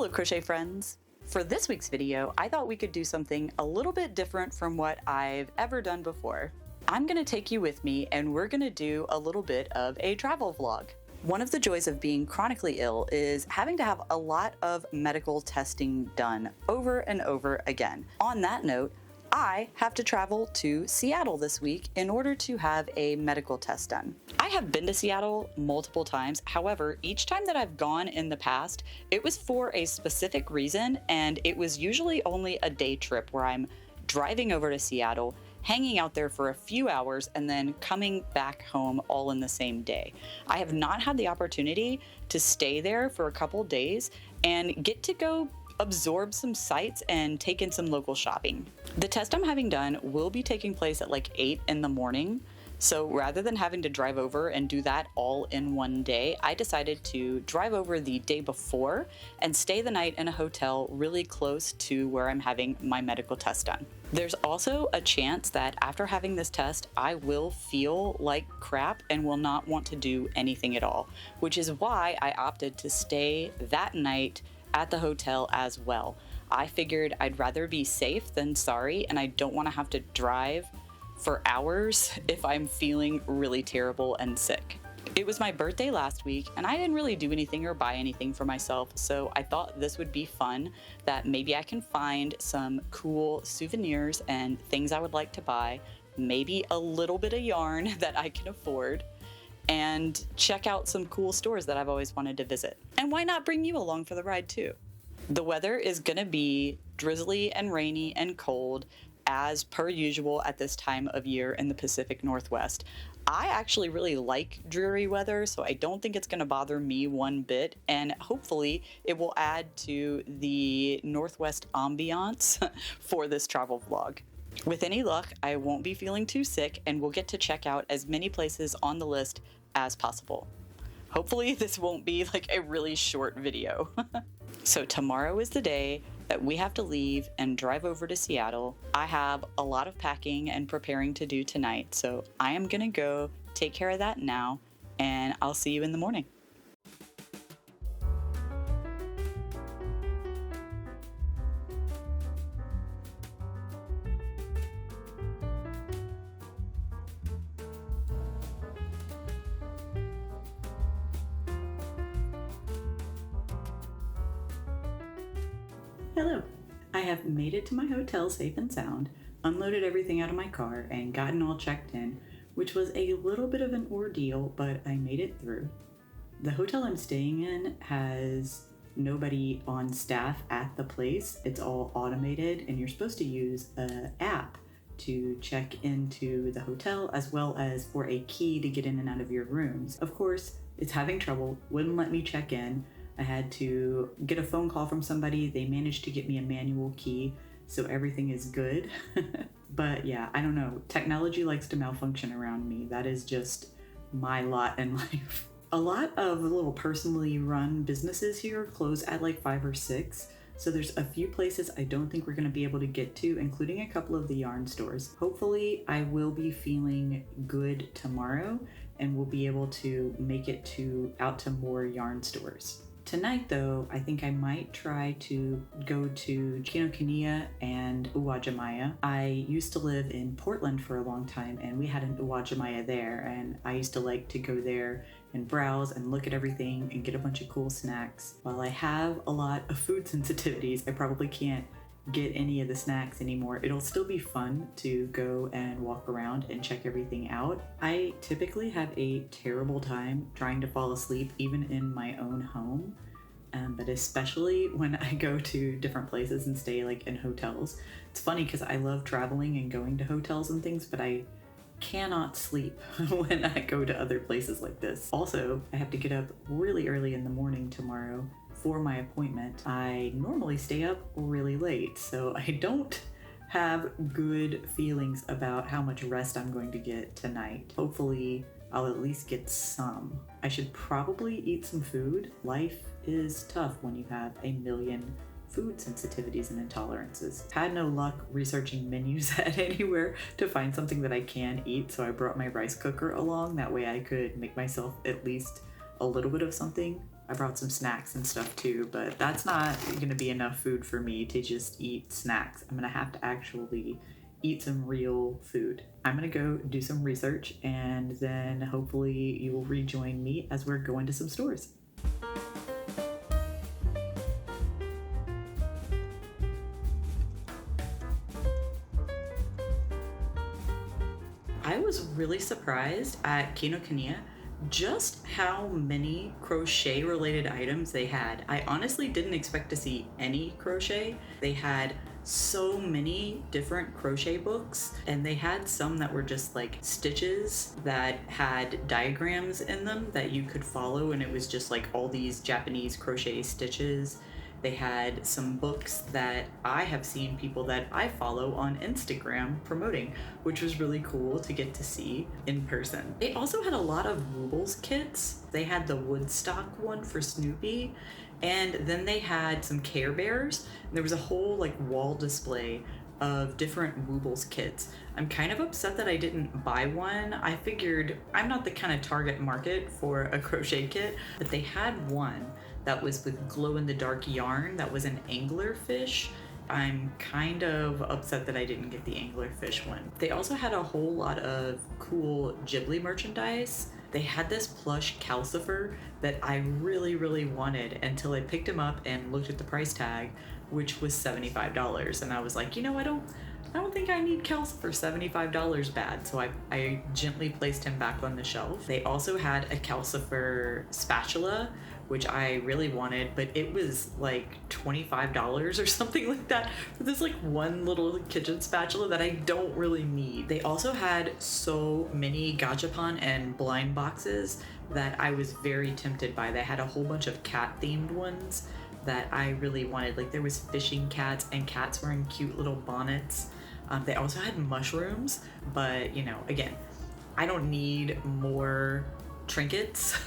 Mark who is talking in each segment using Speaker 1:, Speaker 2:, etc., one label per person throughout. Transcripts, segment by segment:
Speaker 1: Hello crochet friends! For this week's video, I thought we could do something a little bit different from what I've ever done before. I'm gonna take you with me and we're gonna do a little bit of a travel vlog. One of the joys of being chronically ill is having to have a lot of medical testing done over and over again. On that note, I have to travel to Seattle this week in order to have a medical test done. I have been to Seattle multiple times. However, each time that I've gone in the past, it was for a specific reason, and it was usually only a day trip where I'm driving over to Seattle, hanging out there for a few hours, and then coming back home all in the same day. I have not had the opportunity to stay there for a couple days and get to go absorb some sights and take in some local shopping. The test I'm having done will be taking place at like 8 in the morning. So rather than having to drive over and do that all in one day, I decided to drive over the day before and stay the night in a hotel really close to where I'm having my medical test done. There's also a chance that after having this test, I will feel like crap and will not want to do anything at all, which is why I opted to stay that night at the hotel as well. I figured I'd rather be safe than sorry, and I don't want to have to drive for hours if I'm feeling really terrible and sick. It was my birthday last week, and I didn't really do anything or buy anything for myself, so I thought this would be fun, that maybe I can find some cool souvenirs and things I would like to buy, maybe a little bit of yarn that I can afford, and check out some cool stores that I've always wanted to visit. And why not bring you along for the ride too? The weather is gonna be drizzly and rainy and cold as per usual at this time of year in the Pacific Northwest. I actually really like dreary weather, so I don't think it's gonna bother me one bit, and hopefully it will add to the Northwest ambiance for this travel vlog. With any luck, I won't be feeling too sick and we'll get to check out as many places on the list as possible. Hopefully this won't be like a really short video. So tomorrow is the day that we have to leave and drive over to Seattle. I have a lot of packing and preparing to do tonight, so I am gonna go take care of that now, and I'll see you in the morning. Hello. I have made it to my hotel safe and sound, unloaded everything out of my car, and gotten all checked in, which was a little bit of an ordeal, but I made it through. The hotel I'm staying in has nobody on staff at the place. It's all automated, and you're supposed to use an app to check into the hotel as well as for a key to get in and out of your rooms. Of course, it's having trouble, wouldn't let me check in. I had to get a phone call from somebody. They managed to get me a manual key, so everything is good. But yeah, I don't know. Technology likes to malfunction around me. That is just my lot in life. A lot of little personally run businesses here close at like 5 or 6. So there's a few places I don't think we're going to be able to get to, including a couple of the yarn stores. Hopefully I will be feeling good tomorrow and we'll be able to make it out to more yarn stores. Tonight though, I think I might try to go to Kinokuniya and Uwajimaya. I used to live in Portland for a long time and we had an Uwajimaya there, and I used to like to go there and browse and look at everything and get a bunch of cool snacks. While I have a lot of food sensitivities, I probably can't get any of the snacks anymore. It'll still be fun to go and walk around and check everything out. I typically have a terrible time trying to fall asleep even in my own home, but especially when I go to different places and stay like in hotels. It's funny because I love traveling and going to hotels and things, but I cannot sleep when I go to other places like this. Also, I have to get up really early in the morning tomorrow for my appointment. I normally stay up really late, so I don't have good feelings about how much rest I'm going to get tonight. Hopefully, I'll at least get some. I should probably eat some food. Life is tough when you have a million food sensitivities and intolerances. Had no luck researching menus at anywhere to find something that I can eat, so I brought my rice cooker along. That way I could make myself at least a little bit of something I brought some snacks and stuff too, but that's not gonna be enough food for me to just eat snacks. I'm gonna have to actually eat some real food. I'm gonna go do some research and then hopefully you will rejoin me as we're going to some stores. I was really surprised at Kinokuniya just how many crochet related items they had. I honestly didn't expect to see any crochet. They had so many different crochet books, and they had some that were just like stitches that had diagrams in them that you could follow, and it was just like all these Japanese crochet stitches. They had some books that I have seen people that I follow on Instagram promoting, which was really cool to get to see in person. They also had a lot of Woobles kits. They had the Woodstock one for Snoopy, and then they had some Care Bears. And there was a whole like wall display of different Woobles kits. I'm kind of upset that I didn't buy one. I figured I'm not the kind of target market for a crochet kit, but they had one that was with glow-in-the-dark yarn that was an anglerfish. I'm kind of upset that I didn't get the anglerfish one. They also had a whole lot of cool Ghibli merchandise. They had this plush Calcifer that I really, really wanted until I picked him up and looked at the price tag, which was $75. And I was like, you know, I don't think I need Calcifer $75 bad. So I gently placed him back on the shelf. They also had a Calcifer spatula, which I really wanted, but it was like $25 or something like that for this like one little kitchen spatula that I don't really need. They also had so many gachapon and blind boxes that I was very tempted by. They had a whole bunch of cat themed ones that I really wanted. Like there was fishing cats and cats wearing cute little bonnets. They also had mushrooms, but you know, again, I don't need more trinkets.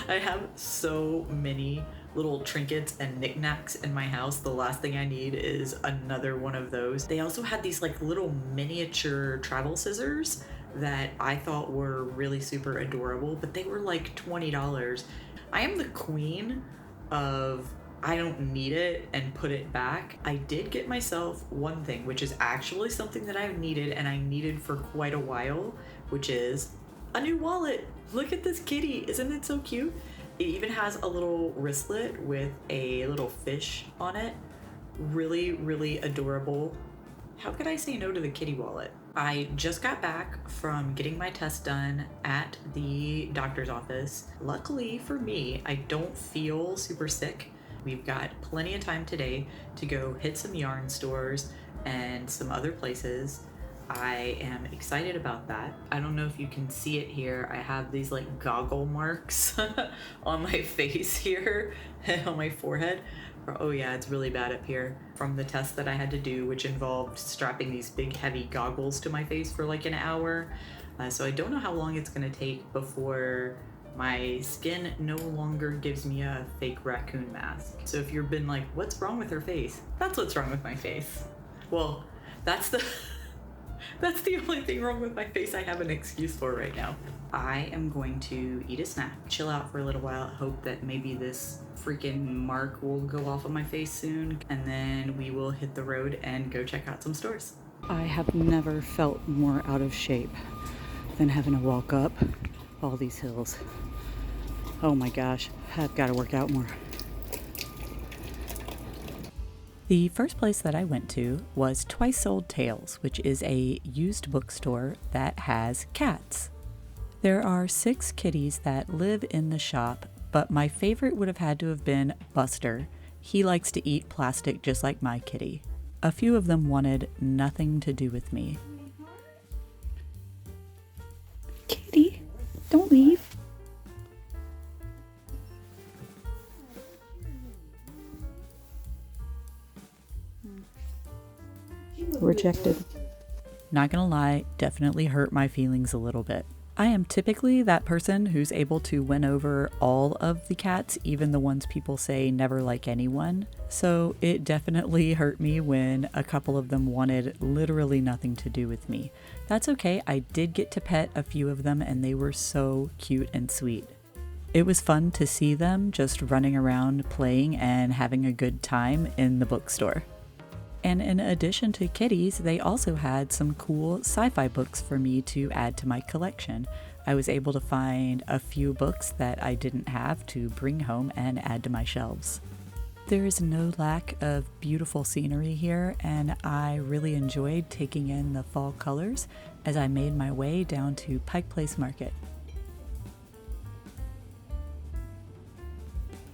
Speaker 1: I have so many little trinkets and knickknacks in my house. The last thing I need is another one of those. They also had these like little miniature travel scissors that I thought were really super adorable, but they were like $20. I am the queen of I don't need it and put it back. I did get myself one thing, which is actually something that I've needed and I needed for quite a while, which is a new wallet. Look at this kitty, isn't it so cute? It even has a little wristlet with a little fish on it. Really, really adorable. How could I say no to the kitty wallet? I just got back from getting my test done at the doctor's office. Luckily for me, I don't feel super sick. We've got plenty of time today to go hit some yarn stores and some other places. I am excited about that. I don't know if you can see it here. I have these like goggle marks on my face here and on my forehead. Oh yeah, it's really bad up here from the test that I had to do, which involved strapping these big heavy goggles to my face for like an hour. So I don't know how long it's gonna take before my skin no longer gives me a fake raccoon mask. So if you've been like, what's wrong with her face? That's what's wrong with my face. Well, that's the only thing wrong with my face I have an excuse for right now. I am going to eat a snack, chill out for a little while, hope that maybe this freaking mark will go off of my face soon, and then we will hit the road and go check out some stores. I have never felt more out of shape than having to walk up all these hills. Oh my gosh, I've got to work out more. The first place that I went to was Twice Sold Tales, which is a used bookstore that has cats. There are 6 kitties that live in the shop, but my favorite would have had to have been Buster. He likes to eat plastic just like my kitty. A few of them wanted nothing to do with me. Kitty, don't leave. Rejected. Not gonna lie, definitely hurt my feelings a little bit. I am typically that person who's able to win over all of the cats, even the ones people say never like anyone. So it definitely hurt me when a couple of them wanted literally nothing to do with me. That's okay, I did get to pet a few of them and they were so cute and sweet. It was fun to see them just running around playing and having a good time in the bookstore. And in addition to kitties, they also had some cool sci-fi books for me to add to my collection. I was able to find a few books that I didn't have to bring home and add to my shelves. There is no lack of beautiful scenery here, and I really enjoyed taking in the fall colors as I made my way down to Pike Place Market.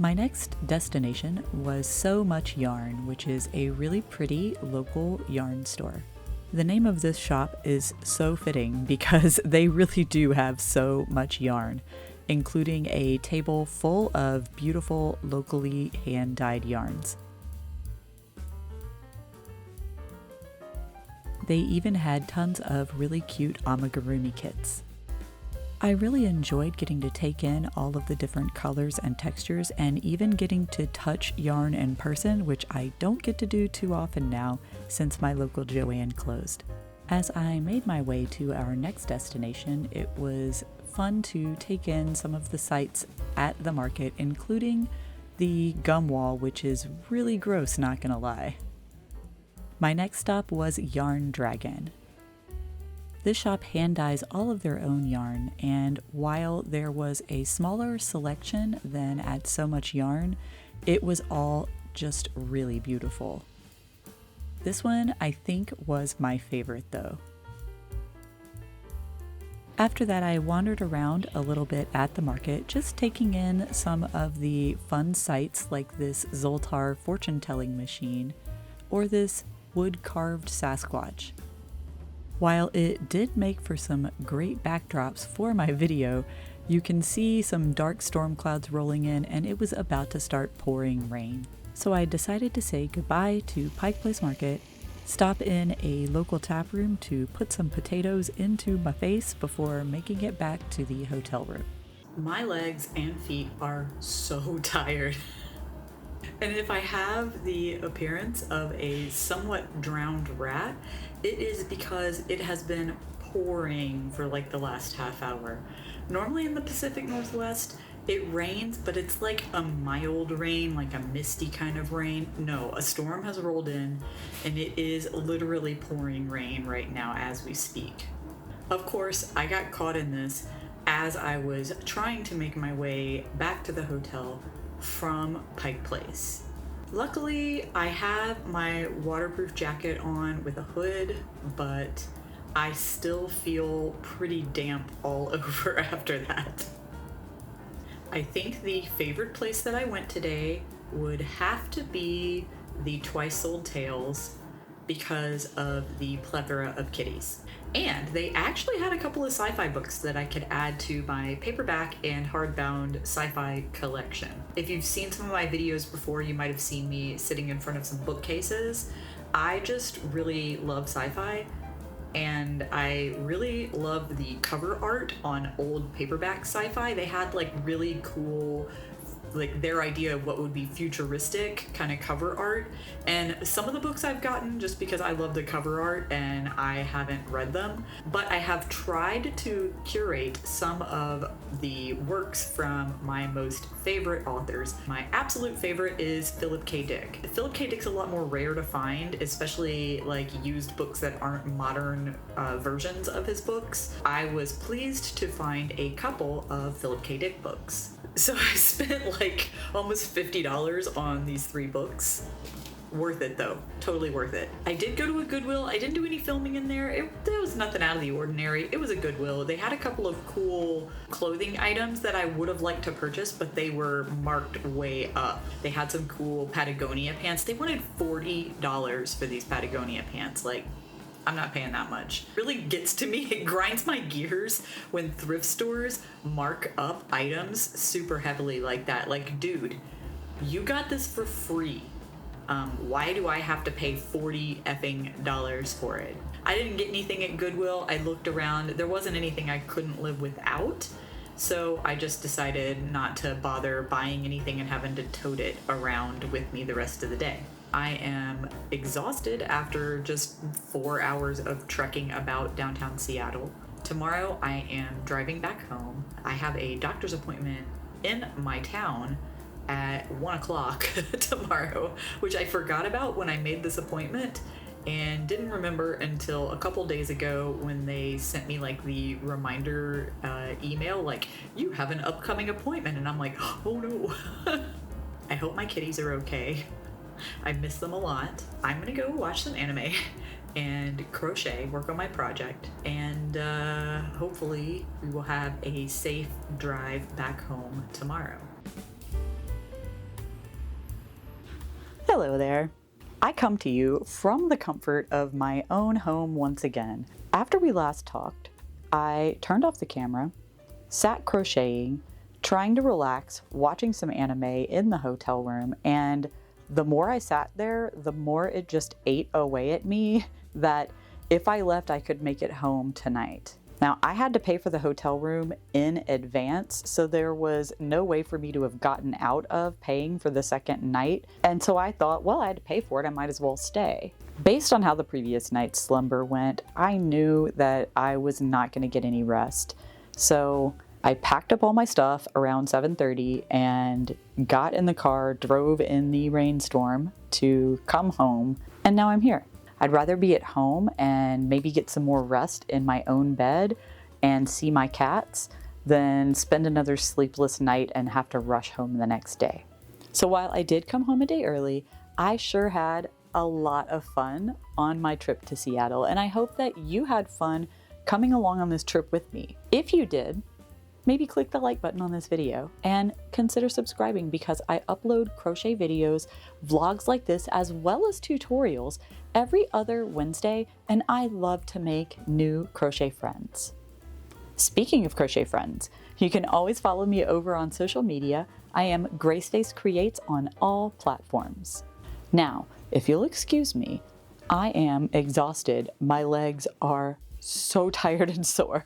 Speaker 1: My next destination was So Much Yarn, which is a really pretty local yarn store. The name of this shop is so fitting because they really do have so much yarn, including a table full of beautiful locally hand-dyed yarns. They even had tons of really cute amigurumi kits. I really enjoyed getting to take in all of the different colors and textures and even getting to touch yarn in person, which I don't get to do too often now since my local Joann closed. As I made my way to our next destination, it was fun to take in some of the sights at the market, including the gum wall, which is really gross, not gonna lie. My next stop was Yarn Dragon. This shop hand dyes all of their own yarn, and while there was a smaller selection than at So Much Yarn, it was all just really beautiful. This one I think was my favorite though. After that, I wandered around a little bit at the market, just taking in some of the fun sights like this Zoltar fortune-telling machine or this wood-carved Sasquatch. While it did make for some great backdrops for my video, you can see some dark storm clouds rolling in and it was about to start pouring rain. So I decided to say goodbye to Pike Place Market, stop in a local tap room to put some potatoes into my face before making it back to the hotel room. My legs and feet are so tired. And if I have the appearance of a somewhat drowned rat, it is because it has been pouring for like the last half hour. Normally in the Pacific Northwest, it rains, but it's like a mild rain, like a misty kind of rain. No, a storm has rolled in and it is literally pouring rain right now as we speak. Of course, I got caught in this as I was trying to make my way back to the hotel from Pike Place. Luckily, I have my waterproof jacket on with a hood, but I still feel pretty damp all over after that. I think the favorite place that I went today would have to be the Twice Sold Tales because of the plethora of kitties. And they actually had a couple of sci-fi books that I could add to my paperback and hardbound sci-fi collection. If you've seen some of my videos before, you might have seen me sitting in front of some bookcases. I just really love sci-fi, and I really love the cover art on old paperback sci-fi. They had like really cool, like their idea of what would be futuristic kind of cover art, and some of the books I've gotten just because I love the cover art and I haven't read them, but I have tried to curate some of the works from my most favorite authors. My absolute favorite is Philip K. Dick. Philip K. Dick's a lot more rare to find, especially like used books that aren't modern versions of his books. I was pleased to find a couple of Philip K. Dick books. So I spent like almost $50 on these 3 books. Worth it though, totally worth it. I did go to a Goodwill. I didn't do any filming in there. There was nothing out of the ordinary. It was a Goodwill. They had a couple of cool clothing items that I would have liked to purchase, but they were marked way up. They had some cool Patagonia pants. They wanted $40 for these Patagonia pants. Like, I'm not paying that much. It really gets to me. It grinds my gears when thrift stores mark up items super heavily like that. Like, dude, you got this for free. Why do I have to pay $40 effing for it? I didn't get anything at Goodwill. I looked around. There wasn't anything I couldn't live without. So I just decided not to bother buying anything and having to tote it around with me the rest of the day. I am exhausted after just 4 hours of trekking about downtown Seattle. Tomorrow I am driving back home. I have a doctor's appointment in my town at 1 o'clock tomorrow, which I forgot about when I made this appointment and didn't remember until a couple days ago when they sent me like the reminder email, like, you have an upcoming appointment. And I'm like, oh no. I hope my kitties are okay. I miss them a lot. I'm gonna go watch some anime and crochet, work on my project, and hopefully we will have a safe drive back home tomorrow. Hello there. I come to you from the comfort of my own home once again. After we last talked, I turned off the camera, sat crocheting, trying to relax, watching some anime in the hotel room, and the more I sat there, the more it just ate away at me that if I left, I could make it home tonight. Now, I had to pay for the hotel room in advance, so there was no way for me to have gotten out of paying for the second night. And so I thought, well, I had to pay for it, I might as well stay. Based on how the previous night's slumber went, I knew that I was not going to get any rest. So I packed up all my stuff around 7:30 and got in the car, drove in the rainstorm to come home, and now I'm here. I'd rather be at home and maybe get some more rest in my own bed and see my cats than spend another sleepless night and have to rush home the next day. So while I did come home a day early, I sure had a lot of fun on my trip to Seattle, and I hope that you had fun coming along on this trip with me. If you did, maybe click the like button on this video and consider subscribing, because I upload crochet videos, vlogs like this, as well as tutorials every other Wednesday, and I love to make new crochet friends. Speaking of crochet friends, you can always follow me over on social media. I am Graceface Creates on all platforms. Now, if you'll excuse me, I am exhausted. My legs are so tired and sore.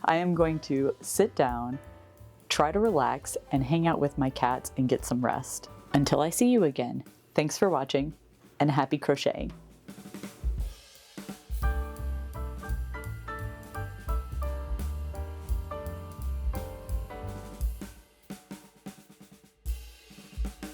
Speaker 1: I am going to sit down, try to relax, and hang out with my cats and get some rest. Until I see you again, thanks for watching and happy crocheting.